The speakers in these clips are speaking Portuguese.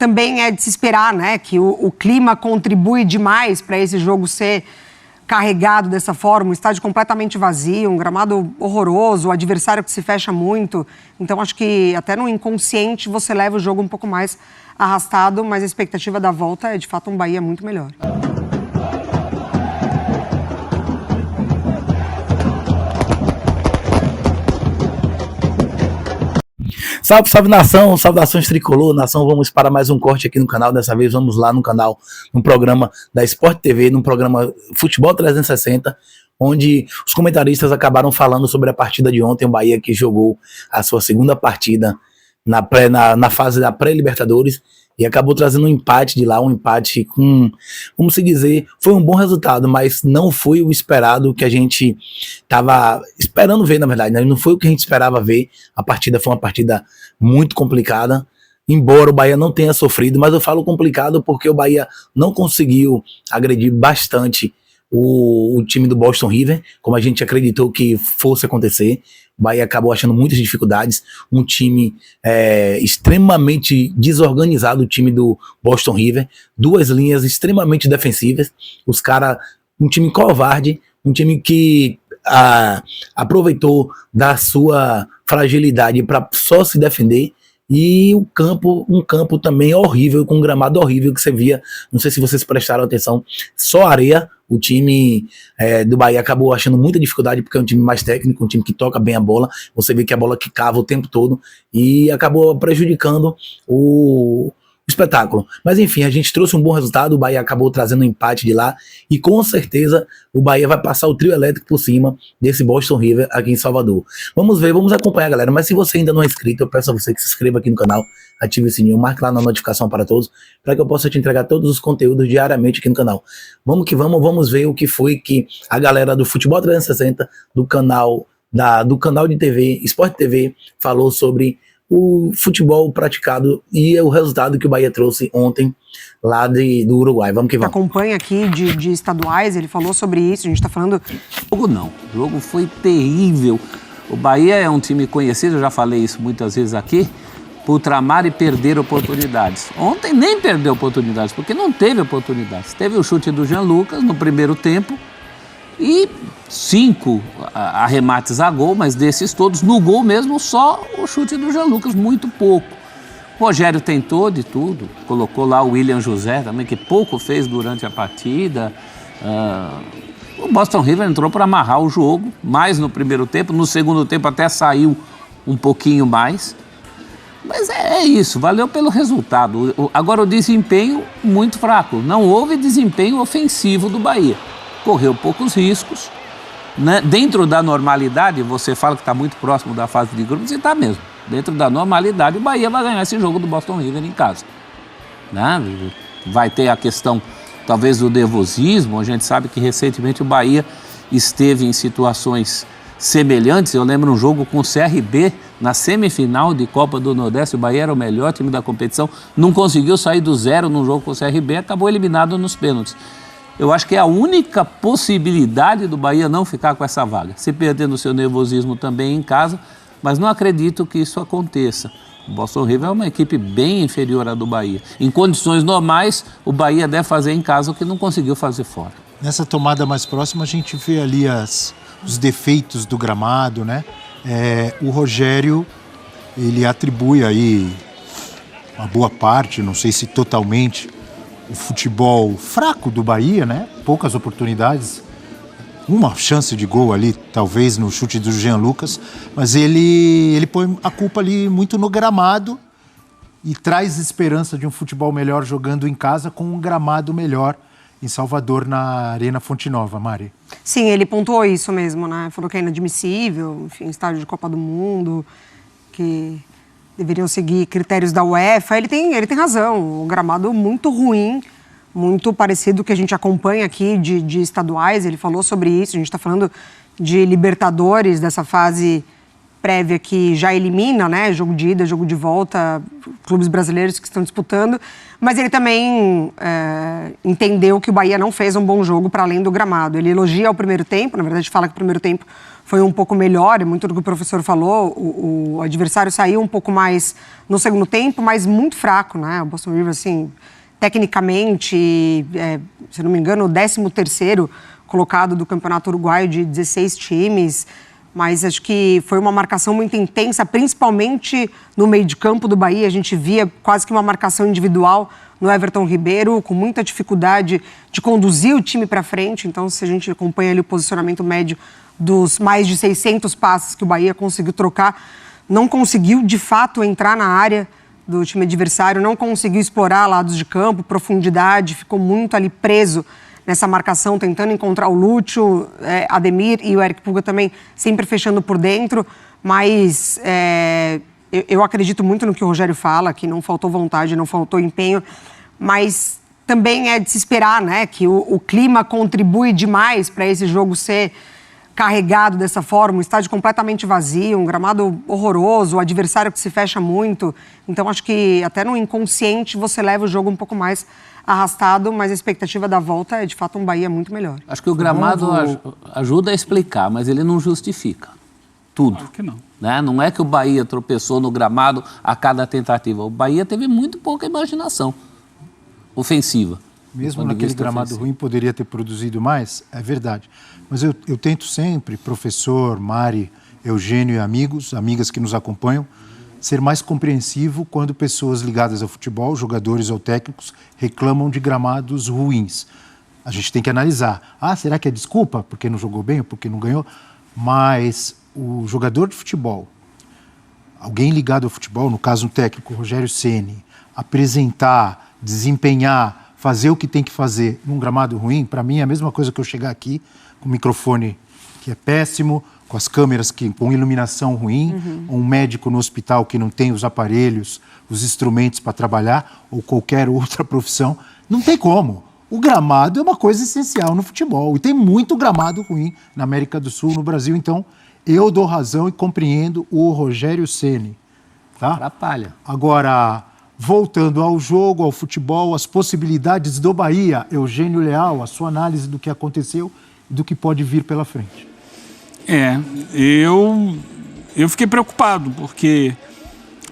também é de se esperar, né? Que o clima contribui demais para esse jogo ser carregado dessa forma, um estádio completamente vazio, um gramado horroroso, o adversário que se fecha muito. Então, acho que até no inconsciente você leva o jogo um pouco mais arrastado, mas a expectativa da volta é, de fato, um Bahia muito melhor. Salve, salve nação, saudações tricolor, nação, vamos para mais um corte aqui no canal, dessa vez vamos lá no canal, no programa da Sport TV, no programa Futebol 360, onde os comentaristas acabaram falando sobre a partida de ontem, o Bahia que jogou a sua segunda partida na fase da pré-Libertadores, e acabou trazendo um empate de lá, um empate com, como se dizer, foi um bom resultado, mas não foi o esperado que a gente estava esperando ver, na verdade, né? Não foi o que a gente esperava ver. A partida foi uma partida muito complicada, embora o Bahia não tenha sofrido, mas eu falo complicado porque o Bahia não conseguiu agredir bastante o time do Boston River, como a gente acreditou que fosse acontecer. O Bahia acabou achando muitas dificuldades, um time extremamente desorganizado, o time do Boston River, duas linhas extremamente defensivas, os caras, um time covarde, um time que aproveitou da sua fragilidade para só se defender, e um campo também horrível, com um gramado horrível que você via, não sei se vocês prestaram atenção, só areia. O time do Bahia acabou achando muita dificuldade porque é um time mais técnico, um time que toca bem a bola, você vê que a bola quicava o tempo todo e acabou prejudicando o espetáculo. Mas enfim, a gente trouxe um bom resultado, o Bahia acabou trazendo um empate de lá e com certeza o Bahia vai passar o trio elétrico por cima desse Boston River aqui em Salvador. Vamos ver, vamos acompanhar, galera, mas se você ainda não é inscrito, eu peço a você que se inscreva aqui no canal, ative o sininho, marque lá na notificação para todos, para que eu possa te entregar todos os conteúdos diariamente aqui no canal. Vamos que vamos ver o que foi que a galera do Futebol 360, do canal de TV, Sport TV, falou sobre o futebol praticado e o resultado que o Bahia trouxe ontem lá do Uruguai. Vamos que vamos. Acompanha aqui de estaduais, ele falou sobre isso, a gente está falando... O jogo foi terrível. O Bahia é um time conhecido, eu já falei isso muitas vezes aqui, por tramar e perder oportunidades. Ontem nem perdeu oportunidades, porque não teve oportunidades. Teve o chute do Jean Lucas no primeiro tempo e 5 arremates a gol, mas desses todos, no gol mesmo, só o chute do Jean Lucas, muito pouco. O Rogério tentou de tudo, colocou lá o William José também, que pouco fez durante a partida. O Boston River entrou para amarrar o jogo, mais no primeiro tempo, no segundo tempo até saiu um pouquinho mais. Mas é isso, valeu pelo resultado. Agora o desempenho muito fraco, não houve desempenho ofensivo do Bahia. Correu poucos riscos, né? Dentro da normalidade, você fala que está muito próximo da fase de grupos, e está mesmo. Dentro da normalidade, o Bahia vai ganhar esse jogo do Boston River em casa, né? Vai ter a questão, talvez, do nervosismo. A gente sabe que recentemente o Bahia esteve em situações semelhantes. Eu lembro um jogo com o CRB na semifinal de Copa do Nordeste. O Bahia era o melhor time da competição, não conseguiu sair do zero no jogo com o CRB, acabou eliminado nos pênaltis. Eu acho que é a única possibilidade do Bahia não ficar com essa vaga, se perdendo o seu nervosismo também em casa, mas não acredito que isso aconteça. O Boston River é uma equipe bem inferior à do Bahia. Em condições normais, o Bahia deve fazer em casa o que não conseguiu fazer fora. Nessa tomada mais próxima, a gente vê ali os defeitos do gramado, né? O Rogério, ele atribui aí uma boa parte, não sei se totalmente, o futebol fraco do Bahia, né? Poucas oportunidades, uma chance de gol ali, talvez no chute do Jean Lucas, mas ele põe a culpa ali muito no gramado e traz esperança de um futebol melhor jogando em casa com um gramado melhor em Salvador, na Arena Fonte Nova, Mari. Sim, ele pontuou isso mesmo, né? Falou que é inadmissível, enfim, estádio de Copa do Mundo, que deveriam seguir critérios da UEFA. Ele tem razão, o gramado muito ruim, muito parecido com o que a gente acompanha aqui de estaduais. Ele falou sobre isso, a gente está falando de Libertadores, dessa fase prévia que já elimina, né, jogo de ida, jogo de volta, clubes brasileiros que estão disputando, mas ele também entendeu que o Bahia não fez um bom jogo para além do gramado. Ele elogia o primeiro tempo, na verdade fala que o primeiro tempo foi um pouco melhor, é muito do que o professor falou, o adversário saiu um pouco mais no segundo tempo, mas muito fraco, né, o Boston River, assim, tecnicamente, se não me engano, o 13º colocado do Campeonato Uruguaio de 16 times, mas acho que foi uma marcação muito intensa, principalmente no meio de campo do Bahia. A gente via quase que uma marcação individual no Everton Ribeiro, com muita dificuldade de conduzir o time para frente. Então, se a gente acompanha ali o posicionamento médio dos mais de 600 passes que o Bahia conseguiu trocar, não conseguiu, de fato, entrar na área do time adversário, não conseguiu explorar lados de campo, profundidade, ficou muito ali preso nessa marcação, tentando encontrar o Lúcio, Ademir e o Eric Pulga também sempre fechando por dentro, mas eu acredito muito no que o Rogério fala, que não faltou vontade, não faltou empenho, mas também é de se esperar, né, que o clima contribui demais para esse jogo ser carregado dessa forma, um estádio completamente vazio, um gramado horroroso, o adversário que se fecha muito. Então, acho que até no inconsciente você leva o jogo um pouco mais arrastado, mas a expectativa da volta é, de fato, um Bahia muito melhor. Acho que o gramado ajuda a explicar, mas ele não justifica tudo. Claro que não. Né? Não é que o Bahia tropeçou no gramado a cada tentativa. O Bahia teve muito pouca imaginação ofensiva. Mesmo naquele gramado ruim, poderia ter produzido mais? É verdade. Mas eu tento sempre, professor, Mari, Eugênio e amigas que nos acompanham, ser mais compreensivo quando pessoas ligadas ao futebol, jogadores ou técnicos, reclamam de gramados ruins. A gente tem que analisar. Será que é desculpa porque não jogou bem ou porque não ganhou? Mas o jogador de futebol, alguém ligado ao futebol, no caso um técnico, Rogério Ceni, apresentar, desempenhar, fazer o que tem que fazer num gramado ruim, para mim é a mesma coisa que eu chegar aqui com o microfone que é péssimo, com as câmeras com iluminação ruim, ou um médico no hospital que não tem os aparelhos, os instrumentos para trabalhar, ou qualquer outra profissão. Não tem como. O gramado é uma coisa essencial no futebol. E tem muito gramado ruim na América do Sul, no Brasil. Então, eu dou razão e compreendo o Rogério Ceni. Tá? Atrapalha. Agora, voltando ao jogo, ao futebol, as possibilidades do Bahia, Eugênio Leal, a sua análise do que aconteceu e do que pode vir pela frente. Eu fiquei preocupado, porque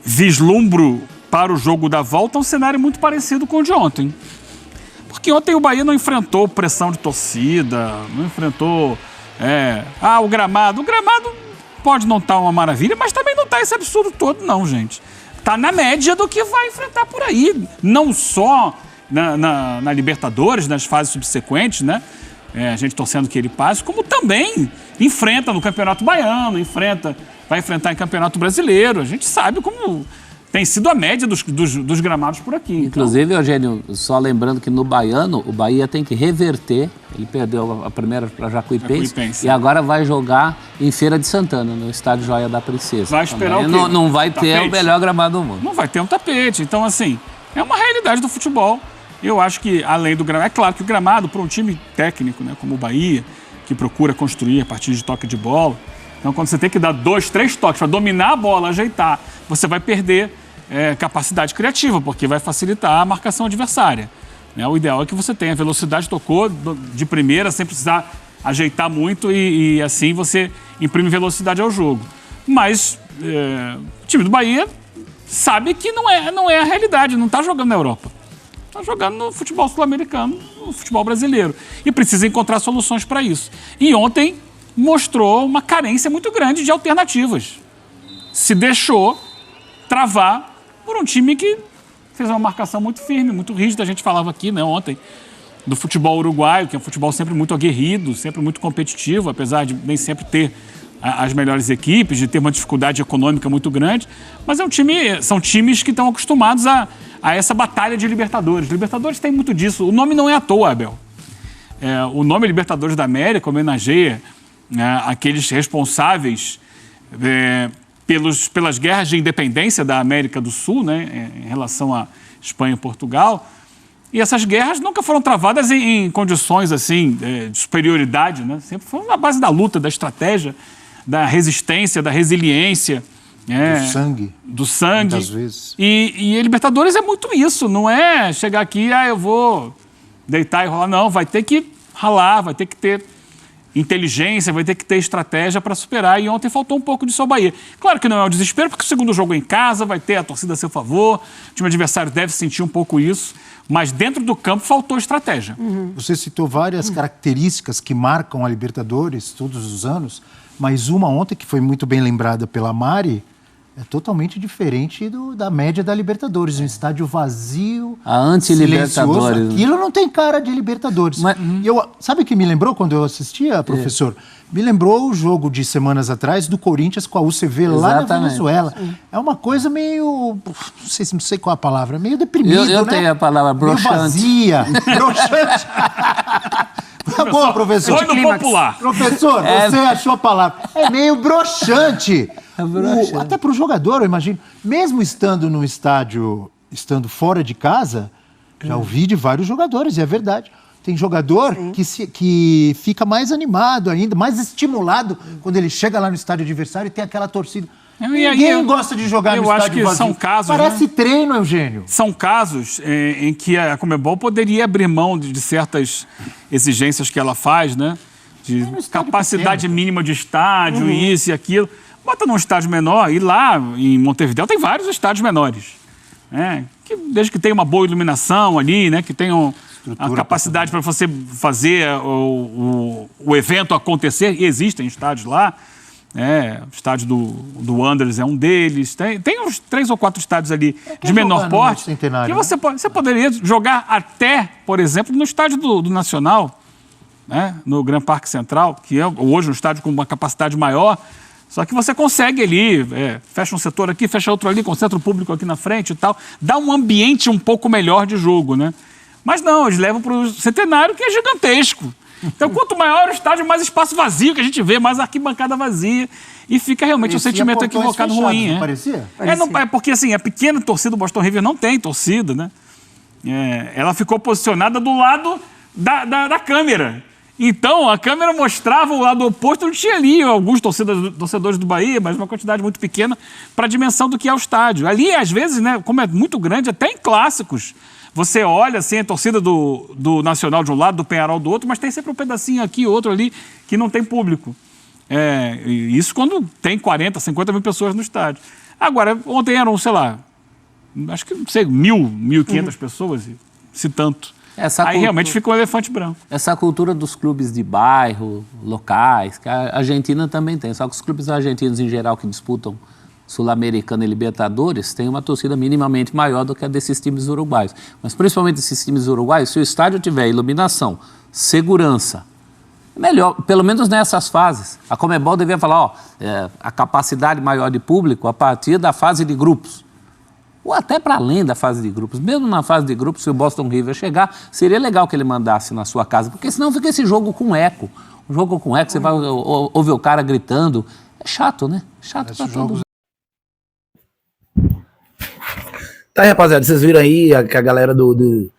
vislumbro para o jogo da volta um cenário muito parecido com o de ontem. Porque ontem o Bahia não enfrentou pressão de torcida, não enfrentou... o gramado. O gramado pode não estar uma maravilha, mas também não está esse absurdo todo, não, gente. Está na média do que vai enfrentar por aí. Não só na Libertadores, nas fases subsequentes, né? A gente torcendo que ele passe, como também enfrenta no Campeonato Baiano, vai enfrentar em Campeonato Brasileiro. A gente sabe como tem sido a média dos gramados por aqui. Inclusive, Eugênio, só lembrando que no Baiano, o Bahia tem que reverter. Ele perdeu a primeira para Jacuipense e agora vai jogar em Feira de Santana, no estádio Joia da Princesa. Vai esperar também. Não vai ter o melhor gramado do mundo. Não vai ter um tapete. Então, assim, é uma realidade do futebol. Eu acho que, além do gramado... É claro que o gramado, para um time técnico, né, como o Bahia, que procura construir a partir de toque de bola... Então, quando você tem que dar 2, 3 toques para dominar a bola, ajeitar, você vai perder capacidade criativa, porque vai facilitar a marcação adversária. Né? O ideal é que você tenha velocidade, tocou de primeira, sem precisar ajeitar muito e assim você imprime velocidade ao jogo. Mas o time do Bahia sabe que não é a realidade, não está jogando na Europa. Está jogando no futebol sul-americano, no futebol brasileiro. E precisa encontrar soluções para isso. E ontem mostrou uma carência muito grande de alternativas. Se deixou travar por um time que fez uma marcação muito firme, muito rígida. A gente falava aqui, né, ontem, do futebol uruguaio, que é um futebol sempre muito aguerrido, sempre muito competitivo, apesar de nem sempre ter as melhores equipes, de ter uma dificuldade econômica muito grande. Mas são times que estão acostumados a essa batalha de Libertadores. Libertadores tem muito disso. O nome não é à toa, Abel. O nome Libertadores da América homenageia aqueles responsáveis pelas guerras de independência da América do Sul, né, em relação à Espanha e Portugal. E essas guerras nunca foram travadas em condições assim, de superioridade, né? Sempre foram na base da luta, da estratégia, da resistência, da resiliência. Do sangue. Muitas vezes. E a Libertadores é muito isso, não é chegar aqui, eu vou deitar e rolar. Não, vai ter que ralar, vai ter que ter inteligência, vai ter que ter estratégia para superar. E ontem faltou um pouco disso ao Bahia. Claro que não é o desespero, porque o segundo jogo é em casa, vai ter a torcida a seu favor, o time adversário deve sentir um pouco isso, mas dentro do campo faltou estratégia. Você citou várias características que marcam a Libertadores todos os anos, mas uma ontem que foi muito bem lembrada pela Mari, é totalmente diferente da média da Libertadores. Um estádio vazio, a anti-Libertadores. Silencioso. Aquilo não tem cara de Libertadores. Mas, sabe o que me lembrou quando eu assistia, professor? Me lembrou o jogo de semanas atrás do Corinthians com a UCV lá na Venezuela. É uma coisa meio... Não sei qual a palavra. Meio deprimido, eu tenho a palavra broxante. Meio vazia. Broxante. Tá bom, professor. Foi no popular. Professor, você achou a palavra. É meio broxante. Até para o jogador, eu imagino. Mesmo estando no estádio, estando fora de casa, já ouvi de vários jogadores, e é verdade. Tem jogador que fica mais animado ainda, mais estimulado quando ele chega lá no estádio adversário e tem aquela torcida. Ninguém gosta de jogar no estádio vazio. Eu acho que são casos... Parece treino, Eugênio. São casos em que a Conmebol poderia abrir mão de certas exigências que ela faz, né? De capacidade mínima de estádio, isso e aquilo. Bota num estádio menor, e lá em Montevidéu tem vários estádios menores. Desde que tenha uma boa iluminação ali, né? Que tenham a capacidade para você fazer o evento acontecer, e existem estádios lá. O estádio do Wanderers é um deles. Tem uns 3 ou 4 estádios ali de menor porte que você poderia jogar até, por exemplo, no estádio do Nacional, né? No Gran Parque Central, que é hoje um estádio com uma capacidade maior. Só que você consegue ali, fecha um setor aqui, fecha outro ali, concentra o público aqui na frente e tal. Dá um ambiente um pouco melhor de jogo, né? Mas não, eles levam para o Centenário, que é gigantesco. Então, quanto maior o estádio, mais espaço vazio que a gente vê, mais arquibancada vazia. E fica realmente um sentimento equivocado ruim. Parecia? Porque assim, a pequena torcida do Boston River não tem torcida, né? Ela ficou posicionada do lado da câmera. Então, a câmera mostrava o lado oposto, não tinha ali alguns torcedores do Bahia, mas uma quantidade muito pequena para a dimensão do que é o estádio. Ali, às vezes, né, como é muito grande, até em clássicos, você olha assim, a torcida do Nacional de um lado, do Penharol do outro, mas tem sempre um pedacinho aqui, outro ali, que não tem público. Isso quando tem 40, 50 mil pessoas no estádio. Agora, ontem eram, sei lá, acho que, não sei, 1.500 pessoas, se tanto. Aí realmente fica um elefante branco. Essa cultura dos clubes de bairro, locais, que a Argentina também tem. Só que os clubes argentinos, em geral, que disputam Sul-Americana e Libertadores, tem uma torcida minimamente maior do que a desses times uruguaios. Mas principalmente esses times uruguaios, se o estádio tiver iluminação, segurança, melhor, pelo menos nessas fases. A Conmebol devia falar, a capacidade maior de público a partir da fase de grupos. Ou até para além da fase de grupos. Mesmo na fase de grupos, se o Boston River chegar, seria legal que ele mandasse na sua casa, porque senão fica esse jogo com eco. Um jogo com eco, você vai ouvir o cara gritando. É chato, né? Chato para todos. Tá aí, rapaziada, vocês viram aí que a galera do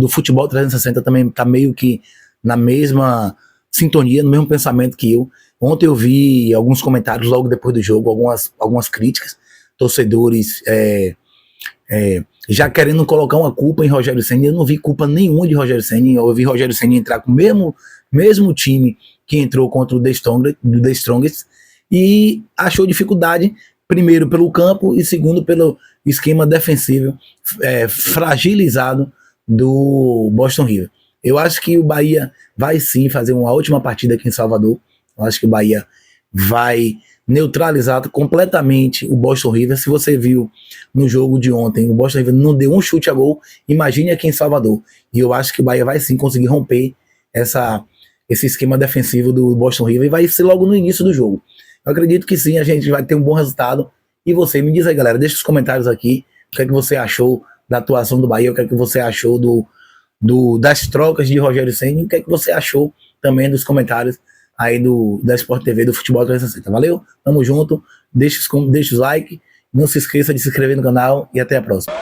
Futebol 360 também tá meio que na mesma sintonia, no mesmo pensamento que eu. Ontem eu vi alguns comentários logo depois do jogo, algumas críticas, torcedores já querendo colocar uma culpa em Rogério Ceni. Eu não vi culpa nenhuma de Rogério Ceni. Eu vi Rogério Ceni entrar com o mesmo time que entrou contra o The Strongest e achou dificuldade, primeiro pelo campo e segundo pelo esquema defensivo fragilizado do Boston River. Eu acho que o Bahia vai sim fazer uma última partida aqui em Salvador. Eu acho que o Bahia vai neutralizar completamente o Boston River. Se você viu no jogo de ontem, o Boston River não deu um chute a gol, imagine aqui em Salvador. E eu acho que o Bahia vai sim conseguir romper esse esquema defensivo do Boston River e vai ser logo no início do jogo. Eu acredito que sim, a gente vai ter um bom resultado. E você, me diz aí, galera, deixa os comentários aqui, o que é que você achou da atuação do Bahia, o que é que você achou das trocas de Rogério Ceni, o que é que você achou também dos comentários aí da Sport TV, do Futebol 360. Valeu? Tamo junto. Deixa os like. Não se esqueça de se inscrever no canal e até a próxima.